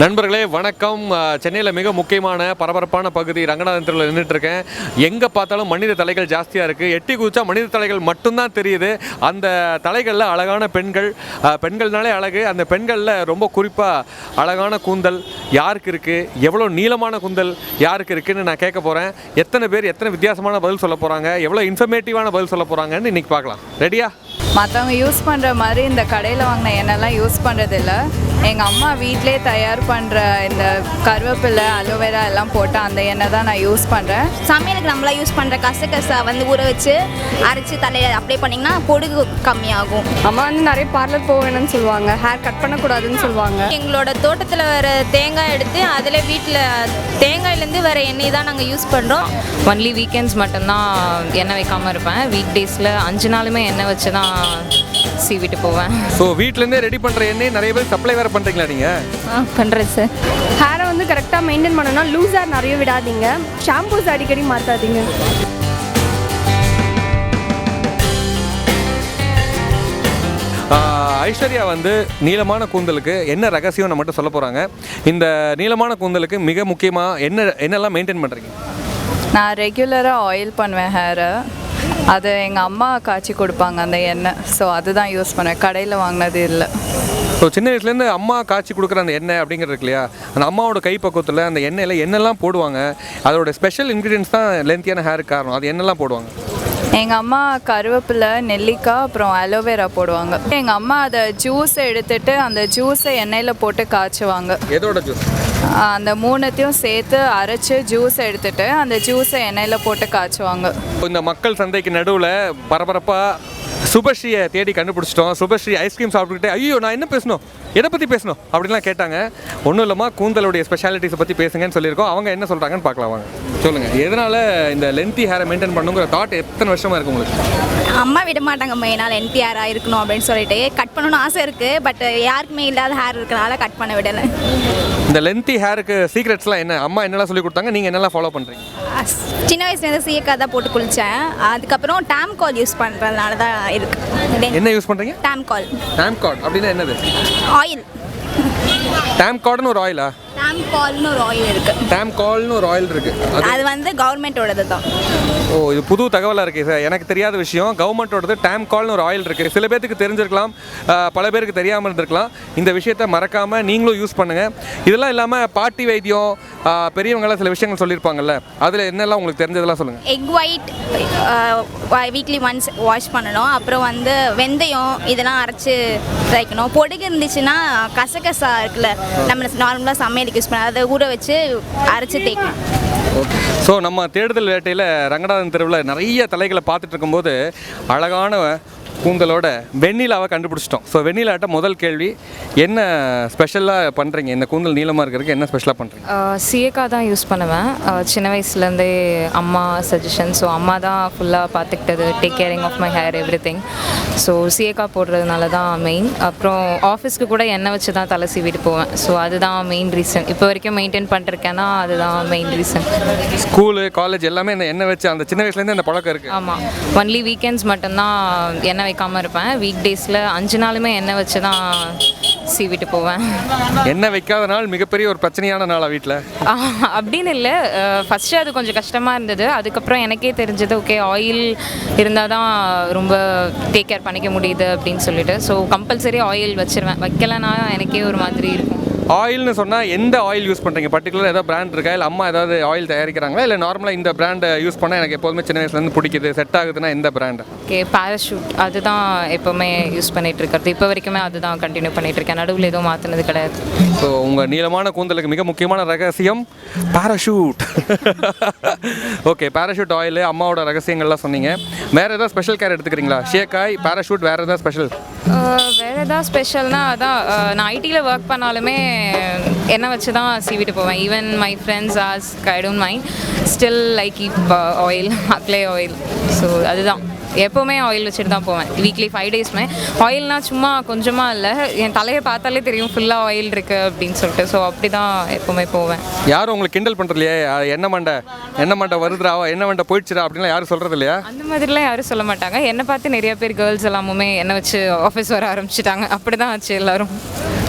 நண்பர்களே வணக்கம். சென்னையில் மிக முக்கியமான பரபரப்பான பகுதி ரங்கநாதன் தெருவில் நின்றுட்டுருக்கேன். எங்கே பார்த்தாலும் மனித தலைகள் ஜாஸ்தியாக இருக்குது. எட்டி குதிச்சா மனித தலைகள் மட்டும்தான் தெரியுது. அந்த தலைகளில் அழகான பெண்கள்னாலே அழகு. அந்த பெண்களில் ரொம்ப குறிப்பாக அழகான கூந்தல் யாருக்கு இருக்குது, எவ்வளோ நீளமான கூந்தல் யாருக்கு இருக்குதுன்னு நான் கேட்க போகிறேன். எத்தனை பேர் எத்தனை வித்தியாசமான பதில் சொல்ல போகிறாங்க, எவ்வளோ இன்ஃபர்மேட்டிவான பதில் சொல்ல போகிறாங்கன்னு இன்றைக்கி பார்க்கலாம். ரெடியா? மற்றவங்க யூஸ் பண்ணுற மாதிரி இந்த கடையில் வாங்கின எண்ணெய்லாம் யூஸ் பண்ணுறதில்ல. எங்கள் அம்மா வீட்டிலே தயார் பண்ணுற இந்த கருவேப்பிலை, அலோவேரா எல்லாம் போட்டு அந்த எண்ணெய் தான் நான் யூஸ் பண்ணுறேன். சமையலுக்கு நம்மளாம் யூஸ் பண்ணுற கசகசா ஊற வச்சு அரைச்சி தலையில் அப்ளை பண்ணிங்கன்னா பொடுகு கம்மியாகும். அம்மா நிறைய பார்லர் போக வேணும்னு சொல்லுவாங்க, ஹேர் கட் பண்ணக்கூடாதுன்னு சொல்லுவாங்க. எங்களோட தோட்டத்தில் வர தேங்காய் எடுத்து அதில் வீட்டில் தேங்காயிலேருந்து வர எண்ணெய் தான் நாங்கள் யூஸ் பண்ணுறோம். ஒன்லி வீக்கெண்ட்ஸ் மட்டும்தான் எண்ணெய் வைக்காமல் இருப்பேன். வீக் டேஸில் 5 நாளுமே எண்ணெய் வச்சு தான் சீவிட்டு போவேன். ஸோ வீட்டிலேருந்தே ரெடி பண்ணுற எண்ணெய் நிறைய பேர் சப்ளை வேறு பண்ணுறீங்களா நீங்கள்? பண்ணுறேன் சார். ஹேரை கரெக்டாக மெயின்டைன் பண்ணணும்னா லூஸ் ஹேர் நிறைய விடாதீங்க, ஷாம்பூஸ் அடிக்கடி மாற்றாதீங்க. ஐஸ்வர்யா நீளமான கூந்தலுக்கு என்ன ரகசியம்னு மட்டும் சொல்ல போகிறாங்க. இந்த நீளமான கூந்தலுக்கு மிக முக்கியமாக என்னெல்லாம் மெயின்டைன் பண்ணுறீங்க? நான் ரெகுலராக ஆயில் பண்ணுவேன் ஹேரை. அது எங்கள் அம்மா காய்ச்சி கொடுப்பாங்க அந்த எண்ணெய். ஸோ அதுதான் யூஸ் பண்ணுவேன், கடையில் வாங்கினது இல்லை. ஸோ சின்ன வயசுலேருந்து அம்மா காய்ச்சி கொடுக்குற அந்த எண்ணெய் அப்படிங்கிறது இருக்கு இல்லையா, அந்த அம்மாவோட கைப்பக்குவத்தில் அந்த எண்ணெயில் என்னெல்லாம் போடுவாங்க, அதோட ஸ்பெஷல் இன்க்ரீடியன்ஸ் தான் லென்த்தியான ஹேருக்கு காரணம். அது என்னெல்லாம் போடுவாங்க? எங்கள் அம்மா கருவேப்பிலை, நெல்லிக்காய், அப்புறம் அலோவேரா போடுவாங்க. எங்கள் அம்மா அதை ஜூஸை எடுத்துட்டு அந்த ஜூஸை எண்ணெயில் போட்டு காய்ச்சுவாங்க. எதோட ஜூஸ்? அந்த மூணுத்தையும் சேர்த்து அரைச்சி ஜூஸை எடுத்துட்டு அந்த ஜூஸை எண்ணெயில் போட்டு காய்ச்சுவாங்க. இந்த மக்கள் சந்தைக்கு நடுவில் பரபரப்பாக சுபஸ்ரீயை தேடி கண்டுபிடிச்சிட்டோம். சுபஸ்ரீ ஐஸ்கிரீம் சாப்பிட்டுக்கிட்டே ஐயோ நான் என்ன பேசணும், எதை பற்றி பேசணும் அப்படின்லாம் கேட்டாங்க. ஒன்றும் இல்லாமல் கூந்தலுடைய ஸ்பெஷாலிட்டிஸை பற்றி பேசுங்கன்னு சொல்லியிருக்கோம். அவங்க என்ன சொல்கிறாங்கன்னு பார்க்கலாம் வாங்க. சொல்லுங்கள், எதனால் இந்த லென்த்தி ஹேரை மெயின்டைன் பண்ணுங்கிற தாட் எத்தனை வருஷமாக இருக்குது உங்களுக்கு? அம்மா விட மாட்டாங்க மெயினாக லென்த்தி ஹேராக இருக்கணும் அப்படின்னு சொல்லிட்டு. கட் பண்ணணும்னு ஆசை இருக்குது, பட் யாருக்குமே இல்லாத ஹேர் இருக்கிறனால கட் பண்ண விடலை. இந்த லென்த்தி ஹேருக்கு சீக்ரெட்ஸ்லாம் என்ன, அம்மா என்னெல்லாம் சொல்லி கொடுத்தாங்க, நீங்கள் என்னெல்லாம் ஃபாலோ பண்ணுறீங்க? சின்ன வயசுலேருந்து சீக்காக தான் போட்டு குளித்தேன். அதுக்கப்புறம் டேம் கால் யூஸ் பண்ணுறதுனால தான் இருக்குது. என்ன யூஸ் பண்ணுறீங்க? டேம் கால். டேம் கார்ட் அப்படின்னா என்னது? ஆயில். டேம் கார்டுன்னு ஒரு ஆயிலா? டேம் கால்னு ஒரு ஆயில் இருக்குது. டேம் கால்னு ஒரு ஆயில் இருக்குது. அது கவர்மெண்ட்டோடது தான். ஓ, இது புது தகவலாக இருக்குது சார், எனக்கு தெரியாத விஷயம். கவர்மெண்ட்டோடது டேம் கால்னு ஒரு ஆயில் இருக்குது. சில பேருக்கு தெரிஞ்சிருக்கலாம், பல பேருக்கு தெரியாமல் இருந்திருக்கலாம். இந்த விஷயத்தை மறக்காமல் நீங்களும் யூஸ் பண்ணுங்கள். இதெல்லாம் இல்லாமல் பாட்டி வைத்தியம், பெரியவங்களாம் சில விஷயங்கள் சொல்லியிருப்பாங்கல்ல, அதில் என்னெல்லாம் உங்களுக்கு தெரிஞ்சதெல்லாம் சொல்லுங்கள். Egg white weekly once wash பண்ணணும். அப்புறம் வெந்தயம் இதெல்லாம் அரைச்சி தைக்கணும். பொடுகு இருந்துச்சுன்னா கசகசா இருக்குல்ல, நம்ம நார்மலாக சமையலுக்கு யூஸ் பண்ண அதை ஊற வச்சு அரைச்சி தேய்க்கணும். ஓகே. ஸோ நம்ம தேடுதல் வேட்டையில் ரங்கநாதன் தெருவில் நிறைய தலைகளை பார்த்துட்டு இருக்கும்போது அழகான கூந்தலோட வெண்ணிலாவை கண்டுபிடிச்சிட்டோம். ஸோ வெண்ணிலாட்ட முதல் கேள்வி, என்ன ஸ்பெஷலாக பண்ணுறீங்க? இந்த கூந்தல் நீளமாக இருக்கிறதுக்கு என்ன ஸ்பெஷலாக பண்ணுறீங்க? சீயக்காய் தான் யூஸ் பண்ணுவேன். சின்ன வயசுலேருந்தே அம்மா சஜஷன். ஸோ அம்மா தான் ஃபுல்லாக பார்த்துக்கிட்டது, take caring of my hair everything. So shikakai போடுறதுனால தான் மெயின். அப்புறம் ஆஃபீஸ்க்கு கூட எண்ணெய் வச்சு தான் தலை சீவிட்டு போவேன். ஸோ அதுதான் மெயின் ரீசன். இப்போ வரைக்கும் மெயின்டைன் பண்ணிருக்கேன்னா அதுதான் மெயின் ரீசன். ஸ்கூலு, காலேஜ் எல்லாமே இந்த எண்ணெய் வச்சு அந்த சின்ன வயசுலேருந்து அந்த பழக்கம் இருக்குது. ஆமாம், ஒன்லி வீக்கெண்ட்ஸ் மட்டும்தான் எண்ணெய் வைக்காமல் இருப்பேன். வீக் டேஸில் 5 நாளுமே எண்ணெய் வச்சு தான் சீவிட்டு போவேன். எண்ணெய் வைக்காத நாள் மிகப்பெரிய ஒரு பிரச்சனையான நாளா வீட்டில்? அப்படின்னு இல்லை, ஃபஸ்ட்டு அது கொஞ்சம் கஷ்டமாக இருந்தது. அதுக்கப்புறம் எனக்கே தெரிஞ்சது, ஓகே ஆயில் இருந்தால் தான் ரொம்ப டேக் கேர் பண்ணிக்க முடியுது அப்படின்னு சொல்லிட்டு. ஸோ கம்பல்சரி ஆயில் வச்சுருவேன். வைக்கலைன்னா எனக்கே ஒரு மாதிரி இருக்கும். ஆயில்னு சொன்னால் எந்த ஆயில் யூஸ் பண்ணுறீங்க? பர்டிகுலர் ஏதாவது பிராண்ட் இருக்கா, இல்லை அம்மா ஏதாவது ஆயில் தயாரிக்கிறாங்களா, இல்லை நார்மலாக இந்த பிராண்டை யூஸ் பண்ணால் எனக்கு எப்போதுமே சின்ன வயசுலேருந்து பிடிக்குது, செட் ஆகுதுன்னா எந்த பிராண்டு? ஓகே, பேராஷூட் அதுதான் எப்போவுமே யூஸ் பண்ணிகிட்ருக்கிறது. இப்போ வரைக்குமே அதுதான் கண்டினியூ பண்ணிகிட்ருக்கேன். நடுவில் எதுவும் மாற்றினது கிடையாது. ஸோ உங்கள் நீளமான கூந்தலுக்கு மிக முக்கியமான ரகசியம் பேராஷூட். ஓகே, பேராஷூட் ஆயில், அம்மாவோட ரகசியங்கள்லாம் சொன்னீங்க. வேறு ஏதாவது ஸ்பெஷல் கேர் எடுத்துக்கிறீங்களா? ஷேக்காய், பேராஷூட், வேறு ஏதாவது ஸ்பெஷல்? வேறு ஏதாவது ஸ்பெஷல்னால் அதான், நான் ஐடியில் ஒர்க் பண்ணாலுமே எண்ணெய் வச்சு தான் சீவிட்டு போவேன். Even my friends ask, I don't mind, still like keep oil, apply oil. So அதுதான், எப்போவுமே ஆயில் வச்சுட்டு தான் போவேன். வீக்லி 5 டேஸ்மே ஆயில்னால் சும்மா கொஞ்சமாக இல்லை, என் தலையை பார்த்தாலே தெரியும் ஃபுல்லாக ஆயில் இருக்குது அப்படின்னு சொல்லிட்டு. ஸோ அப்படி தான் எப்போவுமே போவேன். யாரும் உங்களுக்கு கிண்டல் பண்ணுறலையே, என்ன மண்டை வருதுரா, என்ன மண்டை போயிடுச்சுரா அப்படின்லாம் யாரும் சொல்கிறது இல்லையா? அந்த மாதிரிலாம் யாரும் சொல்ல மாட்டாங்க. என்னை பார்த்து நிறைய பேர் கேர்ள்ஸ் எல்லாமுமே என்னை வச்சு ஆஃபீஸ் வர ஆரம்பிச்சிட்டாங்க. அப்படி தான் ஆச்சு எல்லோரும்.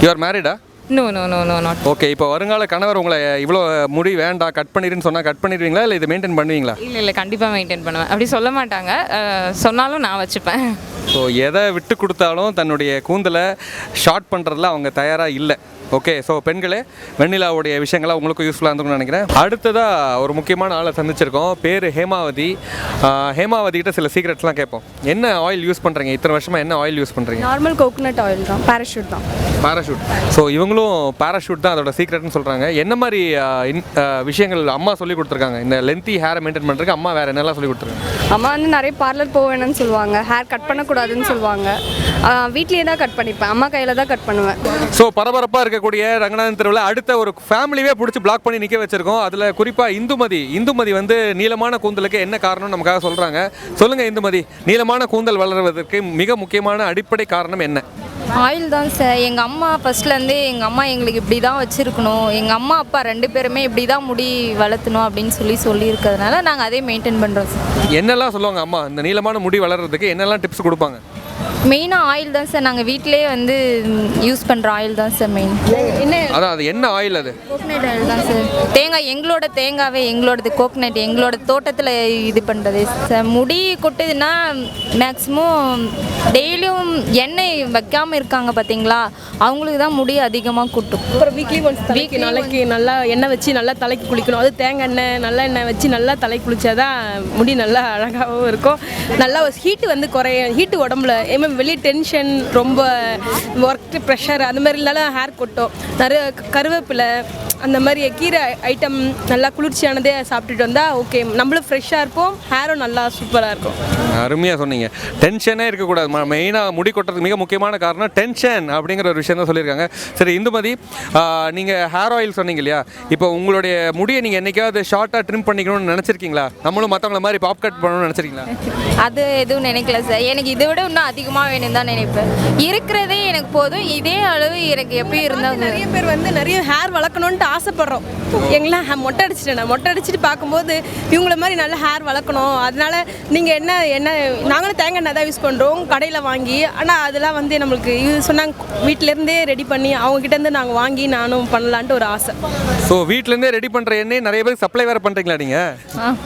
You are married? No no no no not. Okay, இப்போ வருங்கால கணவர் உங்களை இவ்வளோ முடி வேண்டாம் கட் பண்ணிடுன்னு சொன்னால் கட் பண்ணிடுவீங்களா இல்லை இதை மெயின்டைன் பண்ணுவீங்களா? இல்லை கண்டிப்பாக மெயின்டைன் பண்ணுவேன். அப்படி சொல்ல மாட்டாங்க, சொன்னாலும் நான் வச்சுப்பேன். ஸோ எதை விட்டு கொடுத்தாலும் தன்னுடைய கூந்தலை ஷார்ட் பண்ணுறதுல அவங்க தயாராக இல்லை. ஓகே, ஸோ பெண்களே, வெண்ணிலாவுடைய விஷயங்கள்லாம் உங்களுக்கும் யூஸ்ஃபுல்லாக இருந்துக்கும்னு நினைக்கிறேன். அடுத்ததாக ஒரு முக்கியமான ஆளை சந்திச்சிருக்கோம். பேர் ஹேமாவதி. ஹேமாவதி கிட்ட சில சீக்ரெட்ஸ்லாம் கேட்போம். என்ன ஆயில் யூஸ் பண்ணுறீங்க? இத்தனை வருஷமாக என்ன ஆயில் யூஸ் பண்ணுறீங்க? நார்மல் கோகோனட் ஆயில் தான், பேராஷூட் தான். பேராஷூட். ஸோ இவங்களும் பேராஷூட் தான் அதோட சீக்ரெட்னு சொல்கிறாங்க. என்ன மாதிரி விஷயங்கள் அம்மா சொல்லி கொடுத்துருக்காங்க இந்த லென்த்தி ஹேரை மெயின்டைன் பண்ணுறதுக்கு? அம்மா வேறு என்னெல்லாம் சொல்லி கொடுத்துருக்காங்க? அம்மா வந்து நிறைய பார்லர் போக வேணும்னு சொல்லுவாங்க, ஹேர் கட் பண்ணக்கூடாதுன்னு சொல்லுவாங்க. வீட்லேயே தான் கட் பண்ணிப்பேன், அம்மா கையில் தான் கட் பண்ணுவேன். ஸோ பரபரப்பாக இருக்கக்கூடிய ரங்கநாதன் தெருவில் அடுத்த ஒரு ஃபேமிலியே பிடிச்சி பிளாக் பண்ணி நிற்க வச்சிருக்கோம். அதில் குறிப்பாக இந்துமதி வந்து நீளமான கூந்தலுக்கு என்ன காரணம் நமக்காக சொல்கிறாங்க. சொல்லுங்கள் இந்துமதி, நீளமான கூந்தல் வளர்வதற்கு மிக முக்கியமான அடிப்படை காரணம் என்ன? ஆயில் தான் சார். எங்கள் அம்மா ஃபஸ்ட்லேருந்தே எங்கள் அம்மா எங்களுக்கு இப்படி தான் வச்சுருக்கணும், எங்கள் அம்மா அப்பா 2 பேருமே இப்படி தான் முடி வளர்த்தணும் அப்படின்னு சொல்லியிருக்கிறதுனால நாங்கள் அதே மெயின்டைன் பண்ணுறோம் சார். என்னெல்லாம் சொல்லுவாங்க அம்மா இந்த நீளமான முடி வளர்கிறதுக்கு? என்னெல்லாம் டிப்ஸ் கொடுப்பாங்க? மெயினாக ஆயில் தான் சார். நாங்கள் வீட்டிலேயே வந்து யூஸ் பண்ணுற ஆயில் தான் சார் மெயின். அதான் அது என்ன ஆயில்? அது கோகனட் ஆயில் தான் சார். தேங்காய், எங்களோட தேங்காவே எங்களோடது கோகனட், எங்களோட தோட்டத்தில் இது பண்ணுறது சார். முடி கொட்டுதுன்னா மேக்ஸிமம் டெய்லியும் எண்ணெய் வைக்காமல் இருக்காங்க பார்த்தீங்களா, அவங்களுக்கு தான் முடி அதிகமாக கொட்டும். அப்புறம் வீக்லி ஒன்ஸ் தலைக்கு நாளைக்கு நல்லா எண்ணெய் வச்சு நல்லா தலைக்கு குளிக்கணும். அது தேங்காய் எண்ணெய், நல்ல எண்ணெய் வச்சு நல்லா தலைக்கு குளிச்சாதான் முடி நல்லா அழகாகவும் இருக்கும். நல்லா ஹீட்டு வந்து குறையும். ஹீட்டு உடம்புல வெளியே டென்ஷன், ரொம்ப ஒர்க் ப்ரெஷர் அந்த மாதிரி இருந்தாலும் ஹேர் கொட்டும். நிறைய கருவேப்பிலை அந்த மாதிரி கீரை ஐட்டம் நல்லா குளிர்ச்சியானதே சாப்பிட்டுட்டு வந்தால் ஓகே, நம்மளும் ஃப்ரெஷ்ஷாக இருப்போம், ஹேரும் நல்லா சூப்பராக இருக்கும். அருமையாக சொன்னீங்க. டென்ஷனே இருக்கக்கூடாது. மெயினாக முடி கொட்டுறதுக்கு மிக முக்கியமான காரணம் டென்ஷன் அப்படிங்கிற ஒரு விஷயம் தான் சொல்லியிருக்காங்க. சரி இந்துமதி, நீங்கள் ஹேர் ஆயில் சொன்னீங்க இல்லையா, இப்போ உங்களுடைய முடியை நீங்கள் என்றைக்காவது ஷார்ட்டாக ட்ரிம் பண்ணிக்கணும்னு நினச்சிருக்கீங்களா? நம்மளும் மற்றவங்கள மாதிரி பாப் கட் பண்ணணும்னு நினச்சிருக்கீங்களா? அது எதுவும் நினைக்கல சார். எனக்கு இதை விட இன்னும் அதிகமாக வேணும் தான் நினைப்பேன். இருக்கிறதே எனக்கு போதும், இதே அளவு எனக்கு எப்படி இருந்தால். நிறைய பேர் வந்து நிறைய ஹேர் வளர்க்கணுன்ட்டு ஆசைப்படுறோம். எங்களாம் மொட்டை அடிச்சிட்டேன். மொட்டை அடிச்சுட்டு பார்க்கும்போது இவங்கள மாதிரி நல்ல ஹேர் வளர்க்கணும். அதனால நீங்கள் என்ன நாங்களும் தேங்காய் எண்ணெய் தான் யூஸ் பண்ணுறோம் கடையில் வாங்கி. ஆனால் அதெல்லாம் வந்து நம்மளுக்கு இது சொன்னாங்க, வீட்டிலேருந்தே ரெடி பண்ணி அவங்ககிட்டேருந்து நாங்கள் வாங்கி நானும் பண்ணலான்ட்டு ஒரு ஆசை. ஸோ வீட்டிலேருந்தே ரெடி பண்ணுற எண்ணெய் நிறைய பேருக்கு சப்ளை வேறு பண்ணுறீங்களா நீங்கள்?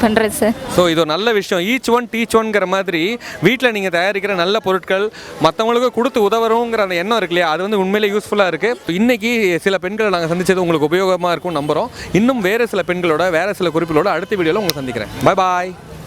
பண்ணுறேன் சார். ஸோ இது ஒரு நல்ல விஷயம். ஈச் ஒன் டீச் ஒன்ங்கிற மாதிரி வீட்டில் நீங்கள் தயாரிக்கிற நல்ல பொருட்கள் மற்றவங்களுக்கு கொடுத்து உதவுறோங்கிற அந்த எண்ணம் இருக்கு இல்லையா, அது வந்து உண்மையிலே யூஸ்ஃபுல்லாக இருக்குது. இன்றைக்கி சில பெண்களை நாங்கள் சந்திச்சது உங்களுக்கு உபயோகமாக இருக்கும் நம்புகிறோம். இன்னும் வேறு சில பெண்களோட வேறு சில குறிப்புகளோட அடுத்த வீடியோவில் உங்களை சந்திக்கிறேன். பாய்.